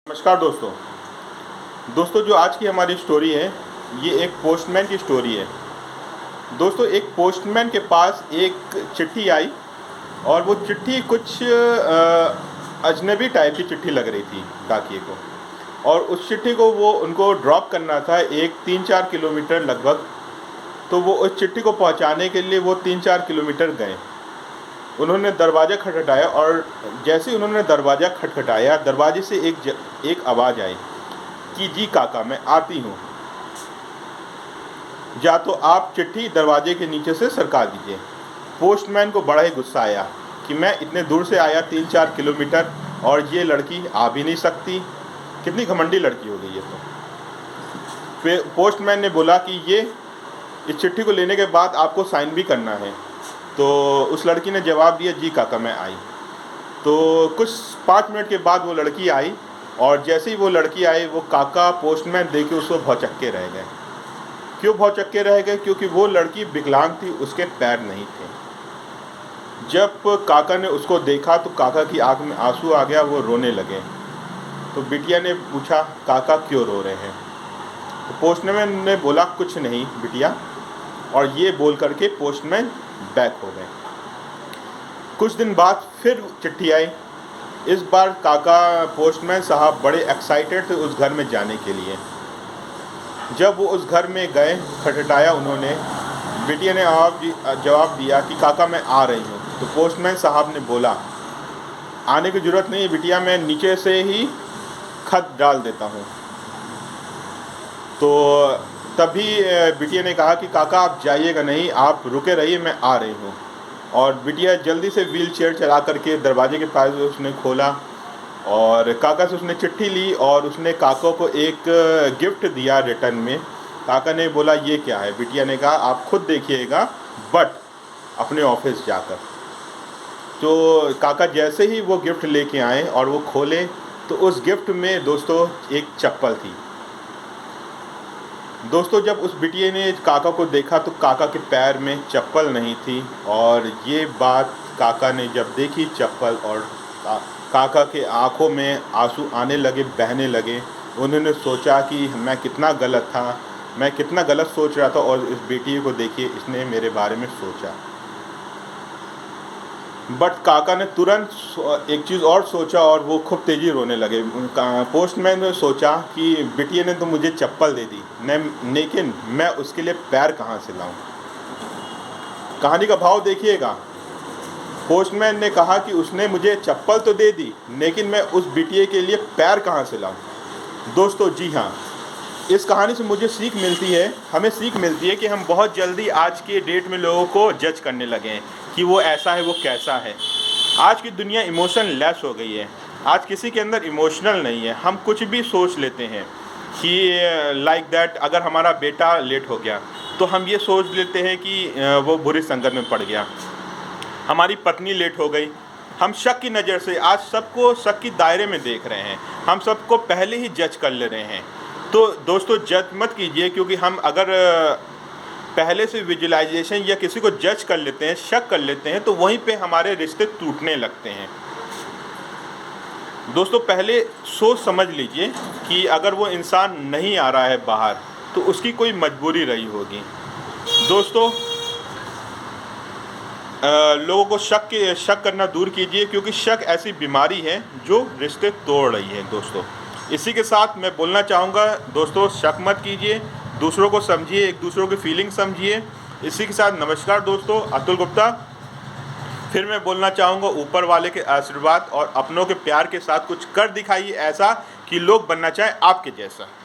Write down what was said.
नमस्कार दोस्तों जो आज की हमारी स्टोरी है ये एक पोस्टमैन की स्टोरी है। दोस्तों एक पोस्टमैन के पास एक चिट्ठी आई और वो चिट्ठी कुछ अजनबी टाइप की चिट्ठी लग रही थी डाकिए को। और उस चिट्ठी को वो उनको ड्रॉप करना था एक 3-4 किलोमीटर लगभग। तो वो उस चिट्ठी को पहुंचाने के लिए वो 3-4 किलोमीटर गए। उन्होंने दरवाज़ा खटखटाया और जैसे ही उन्होंने दरवाज़ा खटखटाया दरवाजे से एक आवाज़ आई कि जी काका मैं आती हूँ, या तो आप चिट्ठी दरवाजे के नीचे से सरका दीजिए। पोस्टमैन को बड़ा ही गुस्सा आया कि मैं इतने दूर से आया 3-4 किलोमीटर और ये लड़की आ भी नहीं सकती, कितनी घमंडी लड़की हो गई है। तो फिर पोस्टमैन ने बोला कि ये इस चिट्ठी को लेने के बाद आपको साइन भी करना है। तो उस लड़की ने जवाब दिया जी काका मैं आई। तो कुछ 5 मिनट के बाद वो लड़की आई और जैसे ही वो लड़की आई वो काका पोस्टमैन देख के उसको भौचक्के रह गए। क्यों भौचक्के रह गए? क्योंकि वो लड़की विकलांग थी, उसके पैर नहीं थे। जब काका ने उसको देखा तो काका की आंख में आंसू आ गया, वो रोने लगे। तो बिटिया ने पूछा काका क्यों रो रहे हैं? तो पोस्टमैन ने बोला कुछ नहीं बिटिया, और ये बोल करके पोस्टमैन बैक हो गए। कुछ दिन बाद फिर चिट्ठी आई। इस बार काका पोस्टमैन साहब बड़े एक्साइटेड थे उस घर में जाने के लिए। जब वो उस घर में गए, खटखटाया उन्होंने, बिटिया ने जवाब दिया कि काका मैं आ रही हूँ। तो पोस्टमैन साहब ने बोला आने की ज़रूरत नहीं बिटिया, मैं नीचे से ही खत डाल देता हूँ। तो तभी बिटिया ने कहा कि काका आप जाइएगा नहीं, आप रुके रहिए, मैं आ रही हूँ। और बिटिया जल्दी से व्हील चेयर चला करके दरवाजे के पास उसने खोला और काका से उसने चिट्ठी ली और उसने काका को एक गिफ्ट दिया रिटर्न में। काका ने बोला ये क्या है? बिटिया ने कहा आप खुद देखिएगा बट अपने ऑफिस जाकर। तो काका जैसे ही वो गिफ्ट लेके आए और वो खोले तो उस गिफ्ट में दोस्तों एक चप्पल थी। दोस्तों जब उस बिटिया ने काका को देखा तो काका के पैर में चप्पल नहीं थी। और ये बात काका ने जब देखी चप्पल, और काका के आंखों में आंसू आने लगे, बहने लगे। उन्होंने सोचा कि मैं कितना गलत था, मैं कितना गलत सोच रहा था, और इस बेटी को देखिए इसने मेरे बारे में सोचा। बट काका ने तुरंत एक चीज़ और सोचा और वो खूब तेज़ी रोने लगे। पोस्टमैन ने सोचा कि बिटिया ने तो मुझे चप्पल दे दी, लेकिन मैं उसके लिए पैर कहाँ से लाऊं? कहानी का भाव देखिएगा। पोस्टमैन ने कहा कि उसने मुझे चप्पल तो दे दी, लेकिन मैं उस बिटिया के लिए पैर कहाँ से लाऊं? दोस्तों जी हाँ, इस कहानी से मुझे सीख मिलती है, हमें सीख मिलती है कि हम बहुत जल्दी आज के डेट में लोगों को जज करने लगे हैं कि वो ऐसा है, वो कैसा है। आज की दुनिया इमोशन लेस हो गई है। आज किसी के अंदर इमोशनल नहीं है। हम कुछ भी सोच लेते हैं कि लाइक दैट, अगर हमारा बेटा लेट हो गया तो हम ये सोच लेते हैं कि वो बुरी संगत में पड़ गया। हमारी पत्नी लेट हो गई, हम शक की नज़र से आज सबको शक की दायरे में देख रहे हैं। हम सबको पहले ही जज कर ले रहे हैं। तो दोस्तों जज मत कीजिए, क्योंकि हम अगर पहले से विजुलाइजेशन या किसी को जज कर लेते हैं, शक कर लेते हैं, तो वहीं पे हमारे रिश्ते टूटने लगते हैं। दोस्तों पहले सोच समझ लीजिए कि अगर वो इंसान नहीं आ रहा है बाहर तो उसकी कोई मजबूरी रही होगी। दोस्तों लोगों को शक करना दूर कीजिए, क्योंकि शक ऐसी बीमारी है जो रिश्ते तोड़ रही है। दोस्तों इसी के साथ मैं बोलना चाहूँगा दोस्तों, शक मत कीजिए, दूसरों को समझिए, एक दूसरों की फीलिंग समझिए। इसी के साथ नमस्कार दोस्तों, अतुल गुप्ता। फिर मैं बोलना चाहूँगा ऊपर वाले के आशीर्वाद और अपनों के प्यार के साथ कुछ कर दिखाइए ऐसा कि लोग बनना चाहें आपके जैसा।